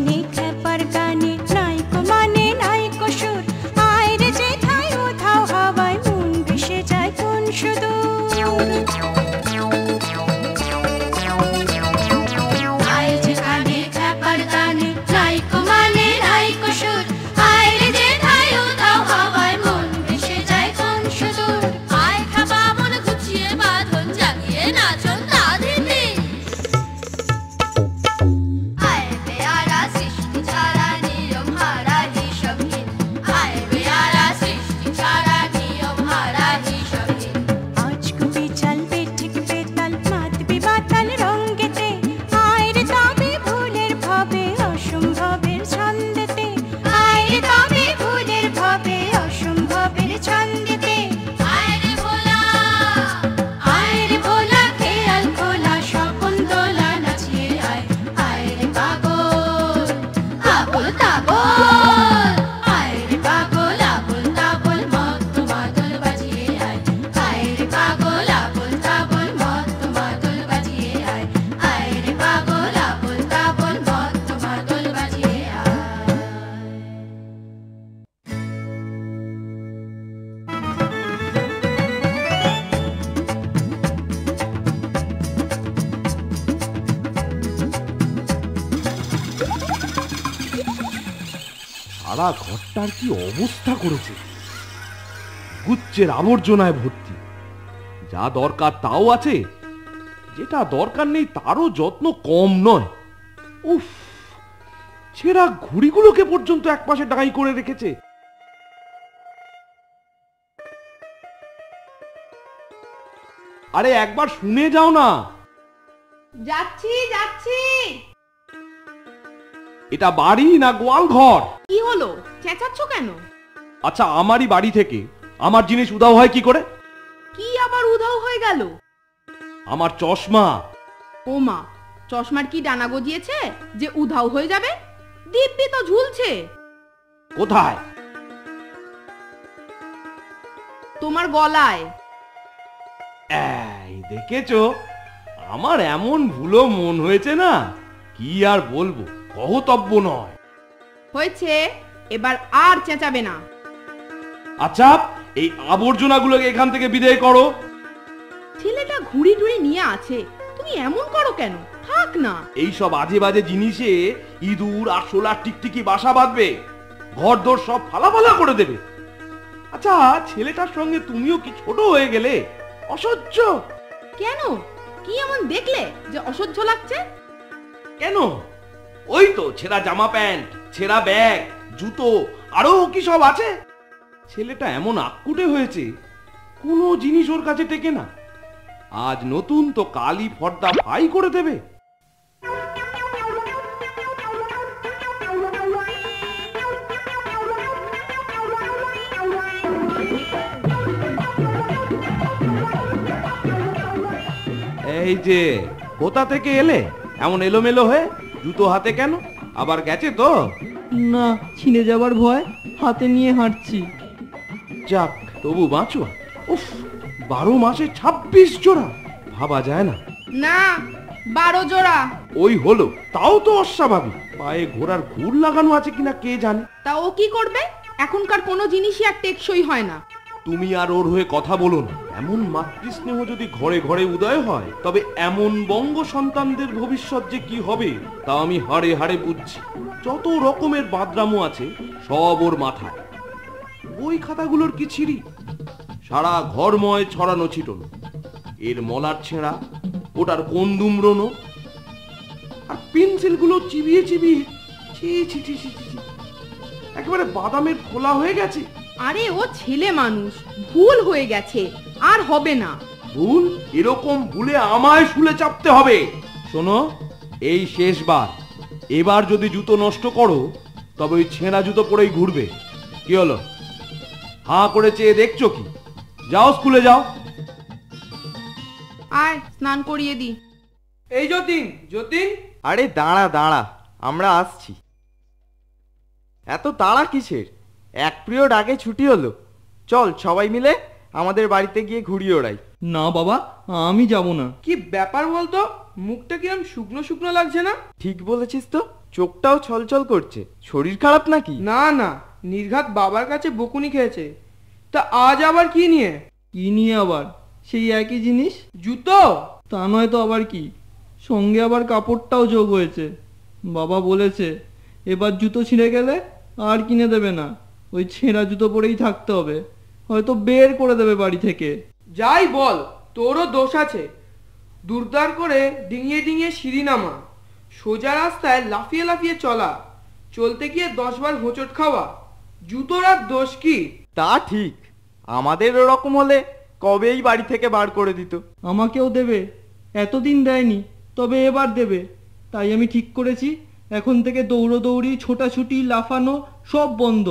কানে খ্যাপার গানে নাইকো মানে নাইকো সুর, আয় রে যেথায় উধাও হাওয়ায় মন ভেসে যায় কোন সুদূর। আয় যে কানে খ্যাপার গানে নাইকো মানে নাইকো সুর, আয় রে যেথায় উধাও হাওয়ায় মন ভেসে যায় কোন সুদূর। আয় খাবা মন গুছিয়ে বাঁধন জাগিয়ে নাচন রাধেতে। আয় বেয়ারা সৃষ্টি ছাড়া নিয়ম হারা হিসবহীন, আয় বেয়ারা সৃষ্টি ছাড়া নিয়ম হারা হিসবহীন। আজ কুপি চলবে ঠিক বেতাল মাতবি বাতাল রঙ্গেতে, আয় রে তবে ভুলের ভবে অসম্ভবের ছন্দেতে, আয় রে তবে ভুলের ভবে অসম্ভবের ছন্দেতে। আয় রে ভোলা, আয় রে ভোলা খেয়াল খোলা স্বপন দোলা নাচিয়ে আয়, আয় রে পাগল আবল তাবল। আয় রে পাগল আবল তাবল মত্ত মাদল বাজিয়ে আয়, আয় রে পাগল আবল তাবল মত্ত মাদল বাজিয়ে আয়, আয় রে পাগল আবল তাবল মত্ত মাদল বাজিয়ে আয়। সারা ঘরটার কি অবস্থা করেছে, গুচ্ছের আবর্জনায় ভর্তি। যা দরকার তাও আছে, যেটা দরকার নেই তারও যত্ন কম নয়। উফ, ছেঁড়া ঘুড়িগুলোকে পর্যন্ত একপাশে ডাই করে রেখেছে। আরে একবার শুনে যাও না। যাচ্ছি যাচ্ছি। এটা বাড়ি না গোয়াল ঘর? কি হলো, চেঁচাচ্ছ কেন? আচ্ছা, আমারই বাড়ি থেকে আমার জিনিস উধাও হয় কি করে? কি আবার উধাও হয়ে গেল? আমার চশমা। ও মা, চশমার কি ডানা গজিয়েছে যে উধাও হয়ে যাবে? দিব্যি তো ঝুলছে। কোথায়? তোমার গলায়। এই দেখেছো, আমার এমন ভুলো মন হয়েছে না, কি আর বলবো, কহতব্য নয়। হয়েছে, এবার আর চেঁচাবে না। আচ্ছা, এই আবর্জনাগুলোকে এখান থেকে বিদায় করো। ছেলেটা ঘুড়ি টুড়ি নিয়ে আছে, তুমি এমন করো কেন? থাক না। এই সব আজে বাজে জিনিসে ইঁদুর আরশোলা টিকটিকি বাসা বাঁধবে, ঘর দোর সব ফালাফালা করে দেবে। আচ্ছা, ছেলেটার সঙ্গে তুমিও কি ছোট হয়ে গেলে? অসহ্য। কেন, কি এমন দেখলে যে অসহ্য লাগছে? কেন, ওই তো ছেঁড়া জামা প্যান্ট, ছেঁড়া ব্যাগ, জুতো, আরো কি সব আছে। ছেলেটা এমন আক্কুটে হয়েছে, কোনো জিনিস ওর কাছে টেকে না। আজ নতুন তো কালই ফর্দা ফাই করে দেবে। এই যে, কোথা থেকে এলে এমন এলোমেলো হয়ে? জুতো হাতে কেন? আবার গেছে তো? না, ছিঁড়ে যাবার ভয়, হাতে নিয়ে হাঁটছি। যাক, তবু বাঁচো। উফ, 12 মাসে 26 জোড়া, ভাবা যায় না। না, 12 জোড়া। ওই হলো, তাও তো অস্বাভাবিক। পায়ে ঘোড়ার ঘুর লাগানো আছে কিনা কে জানে। তা ও কি করবে? এখনকার কোনো জিনিসই আর টেকসই হয় না। তুমি আর ওর হয়ে কথা বলো না। এমন মাতৃস্নেহ যদি ঘরে ঘরে উদয় হয়, তবে এমন বঙ্গ সন্তানদের ভবিষ্যৎ যে কি হবে তা আমি হাড়ে হাড়ে বুঝছি। যত রকমের বাদরামো আছে সব ওর মাথায়। বই খাতাগুলোর কি ছিঁড়ি, সারা ঘরময় ছড়ানো ছিটনো। এর মলার ছেঁড়া, ওটার কোন দুমড়নো, আর পেন্সিলগুলো চিবিয়ে চিবিয়ে ছি ছি ছি ছি ছি, একেবারে বাদামের খোলা হয়ে গেছে। আরে ও ছেলে মানুষ, ভুল হয়ে গেছে, আর হবে না। ভুল? এরকম ভুলে আমায় শুলে চাপতে হবে। শোনো, এই শেষবার, এবার যদি জুতো নষ্ট করো তবে ওই ছেঁড়া জুতো পরেই ঘুরবে। কি হলো, হাঁ করে চেয়ে দেখছো কি? যাও, স্কুলে যাও। আয় স্নান করিয়ে দি। এই যতীন, যতীন। আরে দাঁড়া দাঁড়া, আমরা আসছি। এত তাড়া কিসের? এক পিরিয়ড আগে ছুটি হলো, চল সবাই মিলে আমাদের বাড়িতে গিয়ে ঘুড়ি ওড়াই। না বাবা, আমি যাব না। কি ব্যাপার বলতো, মুখটা কিরম শুকনো শুকনো লাগছে না? ঠিক বলেছিস তো, চোখটাও ছলছল করছে। শরীর খারাপ নাকি? না না, নির্ঘাত বাবার কাছে বকুনি খেয়েছে। তা আজ আবার কি নিয়ে? কি নিয়ে আবার? সেই একই জিনিস। জুতো? তা নয় তো আবার কি, সঙ্গে আবার কাপড়টাও যোগ হয়েছে। বাবা বলেছে এবার জুতো ছিঁড়ে গেলে আর কিনে দেবে না, ওই ছেঁড়া জুতো পরেই থাকতে হবে, হয়তো বের করে দেবে বাড়ি থেকে। যাই বল, তোরও দোষ আছে। দুরদার করে ডিঙিয়ে ডিঙিয়ে সিঁড়ি নামা, সোজা রাস্তায় লাফিয়ে লাফিয়ে চলা, চলতে গিয়ে 10 বার হোঁচট খাওয়া, জুতোর আর দোষ কি? তা ঠিক, আমাদের ওরকম হলে কবেই বাড়ি থেকে বার করে দিত। আমাকেও দেবে, এতদিন দেয়নি, তবে এবার দেবে। তাই আমি ঠিক করেছি এখন থেকে দৌড়োদৌড়ি, ছোটাছুটি, লাফানো সব বন্ধ।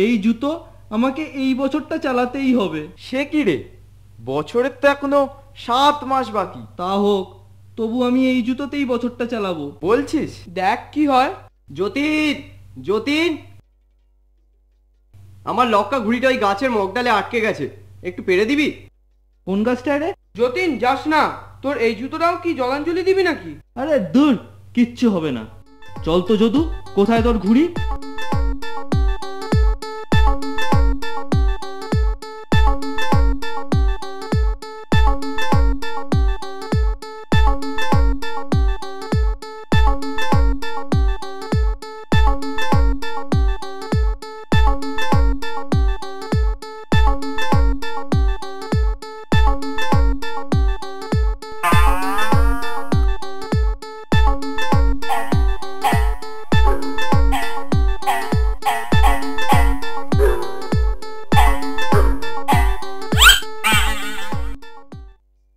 এই জুতো আমাকে এই বছরটা চালাতেই হবে। সে কি রে, বছরের তো এখনো 7 মাস বাকি। তা হোক, তবু আমি এই জুতোতেই বছরটা চালাবো। বলছিস? দেখ কি হয়। যতীন, যতীন, আমার লক্কা ঘুড়িটা ওই গাছের মগডালে আটকে গেছে, একটু পেরে দিবি? কোন গাছটা রে? যতীন, যাস না, তোর এই জুতোটাও কি জলাঞ্জলি দিবি নাকি? আরে দূর, কিচ্ছু হবে না। চল তো যদু, কোথায় তোর ঘুড়ি?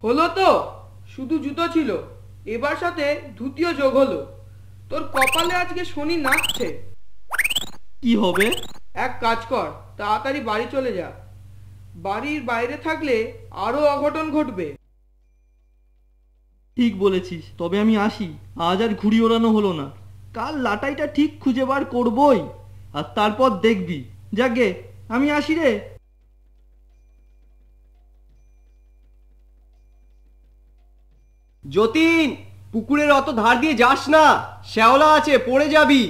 হলো তো, শুধু জুতো ছিল, এবার সাথে ধুতিও যোগ হলো। তোর কপালে আজকে শনি নাচছে। কি হবে? এক কাজ কর, তাড়াতাড়ি বাড়ি চলে যা। বাড়ির বাইরে থাকলে আরো অঘটন ঘটবে। ঠিক বলেছিস, তবে আমি আসি। আজ আর ঘুড়ি ওড়ানো হলো না, কাল লাটাইটা ঠিক খুঁজে বার করবই, আর তারপর দেখবি। যাকে আমি আসি রে। যতীন, পুকুরের অত ধার দিয়ে যাস না, শ্যাওলা আছে, পড়ে যাবি।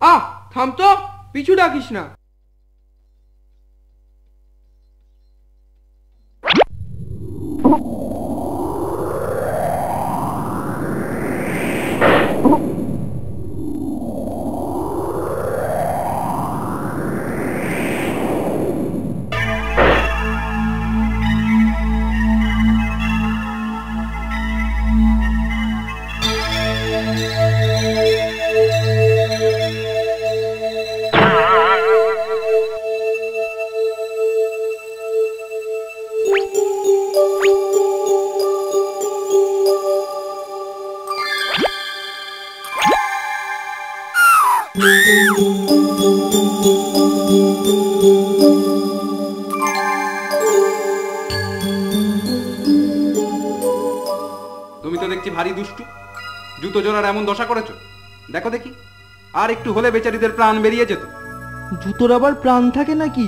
আহ, থাম তো, পিছু ডাকিস না। তুমি তো দেখছি ভারী দুষ্টু, জুতো জোড়ার এমন দশা করেছো। দেখো দেখি, আর একটু হলে বেচারিদের প্রাণ বেরিয়ে যেত। জুতোর আবার প্রাণ থাকে নাকি?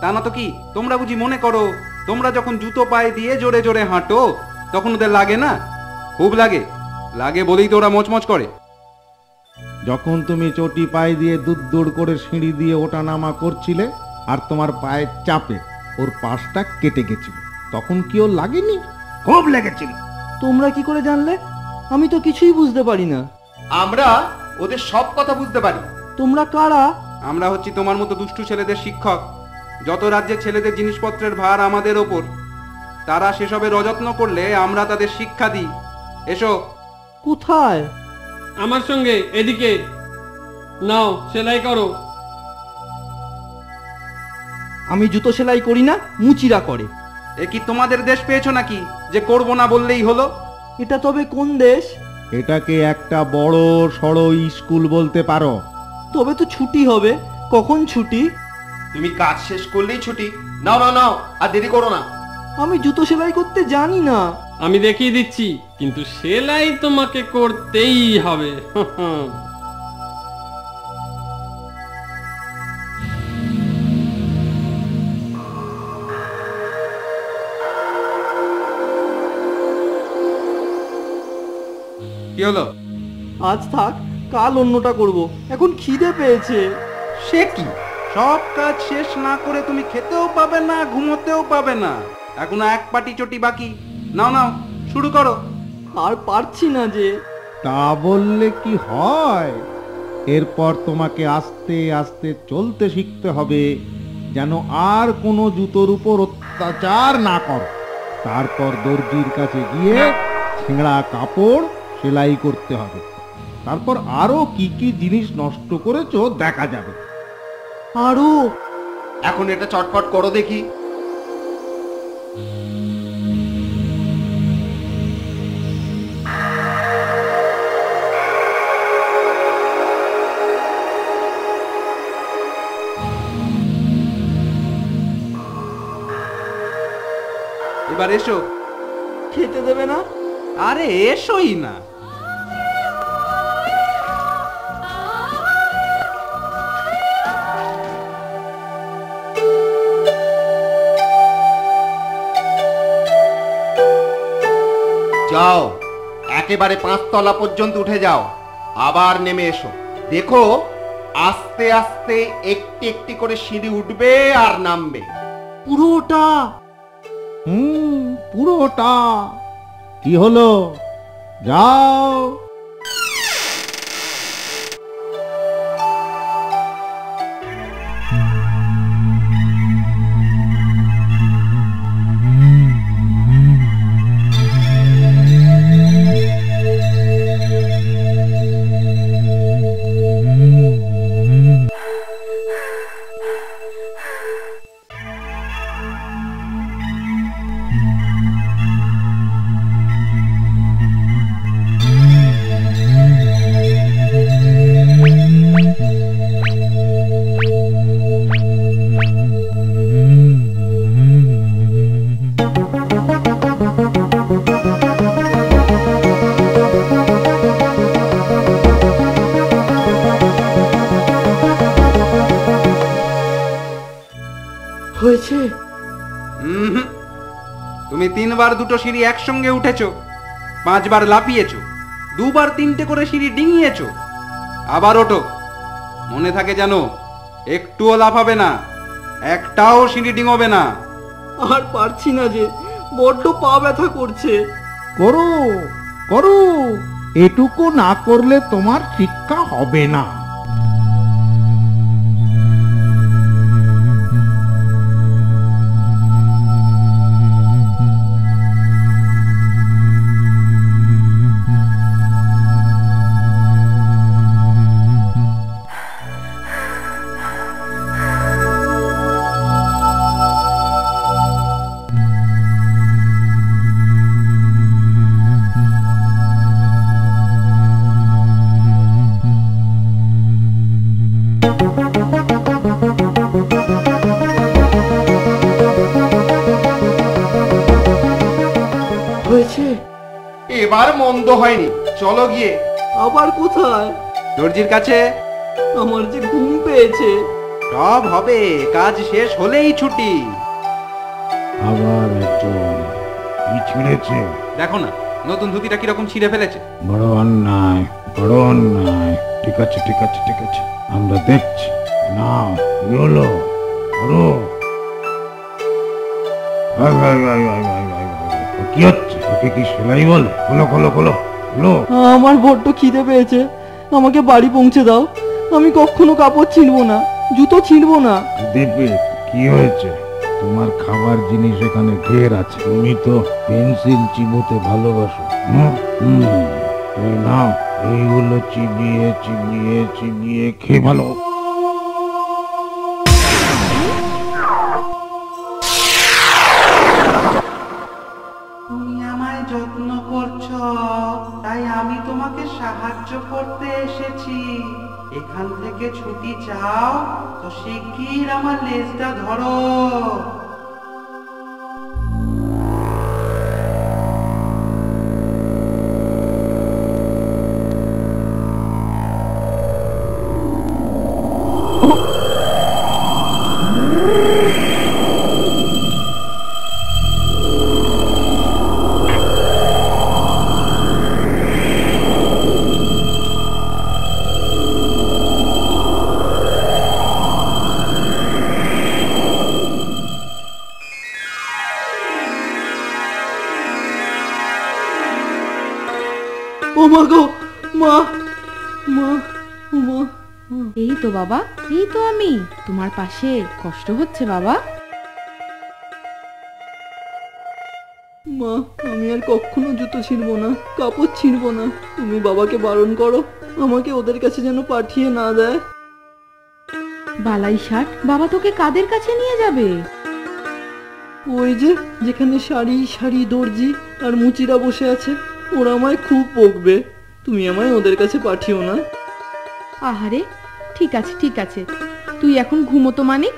তা না তো কি, তোমরা বুঝি মনে করো তোমরা যখন জুতো পায়ে দিয়ে জোরে জোরে হাঁটো তখন ওদের লাগে না? খুব লাগে, লাগে বলেই তো ওরা মচমচ করে। যখন তুমি চটি পায়ে দিয়ে দূর দূর করে সিঁড়ি দিয়ে ওঠা নামা করছিলে আর তোমার পায়ের চাপে ওর পাশটা কেটে গেছিল, তখন কি ওর লাগেনি? খুব লেগেছিল। তোমরা কি করে জানলে? আমি তো কিছুই বুঝতে পারি না। আমরা ওদের সব কথা বুঝতে পারি। তোমরা কারা? আমরা হচ্ছি তোমার মতো দুষ্টু ছেলেদের শিক্ষক। যত রাজ্যের ছেলেদের জিনিসপত্রের ভার আমাদের ওপর, তারা সেসবের অযত্ন করলে আমরা তাদের শিক্ষা দিই। এসো। কোথায়? আমার সঙ্গে, এদিকে নাও, সেলাই করো। আমি জুতো সেলাই করি না, মুচিরা করে। এ কি তোমাদের দেশ পেয়েছো নাকি যে করবো না বললেই হলো? এটা তবে কোন দেশ? এটাকে একটা বড় সড়ো স্কুল বলতে পারো। তবে তো ছুটি হবে। কখন ছুটি? তুমি কাজ শেষ করলেই ছুটি। নাও নাও নাও, আর দেরি করো না। আমি জুতো সেলাই করতে জানি না। আমি দেখিয়ে দিচ্ছি, কিন্তু সেলাই তোমাকে করতেই হবে। কি হলো? আজ থাক, কাল অন্যটা করব, এখন খিদে পেয়েছে। সে কি, সব কাজ শেষ না করে তুমি খেতেও পাবে না, ঘুমোতেও পাবে না। এখনো এক পাটি চটি বাকি। নাও নাও, শুরু করো। আর পারছি না যে। তা বললে কি হয়? এরপর তোমাকে আস্তে আস্তে চলতে শিখতে হবে, যেন আর কোনো জুতোর উপর অত্যাচার না করো। তারপর দর্জির কাছে গিয়ে ছেঁড়া কাপড় সেলাই করতে হবে। তারপর আরো কি কি জিনিস নষ্ট করেছো দেখা যাবে। আরো এখন এটা চটপট করো দেখি। এবার এসো। খেতে দেবে না? আরে এসোই না। যাও, একেবারে 5 তলা পর্যন্ত উঠে যাও, আবার নেমে এসো। দেখো, আস্তে আস্তে একটি একটি করে সিঁড়ি উঠবে আর নামবে। পুরোটা? পুরোটা। কি হলো, যাও। হয়েছে? তুমি 3 বার দুটো সিঁড়ি একসঙ্গে উঠেছো, 5 বার লাফিয়েছো, 2 বার 3টে করে সিঁড়ি ডিঙিয়েছো। আবার ওঠো, মনে থাকে জানো, একটুও লাফাবে না, একটাও সিঁড়ি ডিঙোবে না। আর পারছি না যে, বড্ড পা ব্যথা করছে। করো করো, এটুকু না করলে তোমার শিক্ষা হবে না। হয়েছে? এবার মন্দ হয়নি, চলো গিয়ে। আবার কোথায়? দর্জির কাছে। আমার যে ঘুম পেয়েছে। সব হবে, কাজ শেষ হলেই ছুটি। আবার একজন কি ছিঁড়েছে দেখো না, নতুন ধুতিটা কিরকম ছিঁড়ে ফেলেছে। বড় অন্যায়, বড় অন্যায়। ঠিক আছে ঠিক আছে ঠিক আছে, আমরা দেখছি। নাও, কি হলো? করো। কি হচ্ছে? ওকে কি সেলাই বলে? খোলো খোলো খোলো খোলো। আমার বড্ড খিদে পেয়েছে, আমাকে বাড়ি পৌঁছে দাও। আমি কখনো কাপড় ছিঁড়বো না, জুতো ছিঁড়বো না। দেবে, কি হয়েছে? তোমার খাবার জিনিস এখানে ঢের আছে, তুমি তো পেন্সিল চিবোতে ভালোবাসো। এই নাও, এইগুলো চিবিয়ে চিবিয়ে চিবিয়ে খেয়ে ভালো। তুমি আমায় যত্ন করছো, তাই আমি তোমাকে সাহায্য করতে এসেছি। এখান থেকে ছুটি চাও তো শিগগির আমার লেজটা ধরো। এই তো বাবা, এই তো আমি তোমার পাশে। কষ্ট হচ্ছে বাবা? মা, আমি আর কখনো জুতো ছিঁড়বো না, কাপড় ছিঁড়বো না। তুমি বাবাকে বারণ করো, আমাকে ওদের কাছে যেন পাঠিয়ে না দেয়। বালাই ষাট, বাবা তোকে কাদের কাছে নিয়ে যাবে? ওই যে যেখানে সারি সারি দর্জি আর মুচিরা বসে আছে, ওরা আমায় খুব বকবে। তুমি আমায় ওদের কাছে পাঠিও না। আহারে, ঠিক আছে ঠিক আছে, তুই এখন ঘুমোতো মানিক।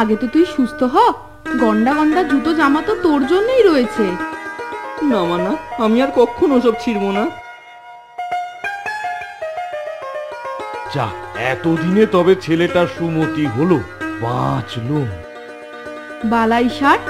আগে তো তুই সুস্থ হ। গন্ডা গন্ডা জুতো জামা তো তোর জন্যই রয়েছে। না মা, না, আমি আর কখনো ওসব ছিঁড়বো না। যাক, এতদিনে তবে ছেলেটার সুমতি হলো, বাঁচলো। বালাই ষাট,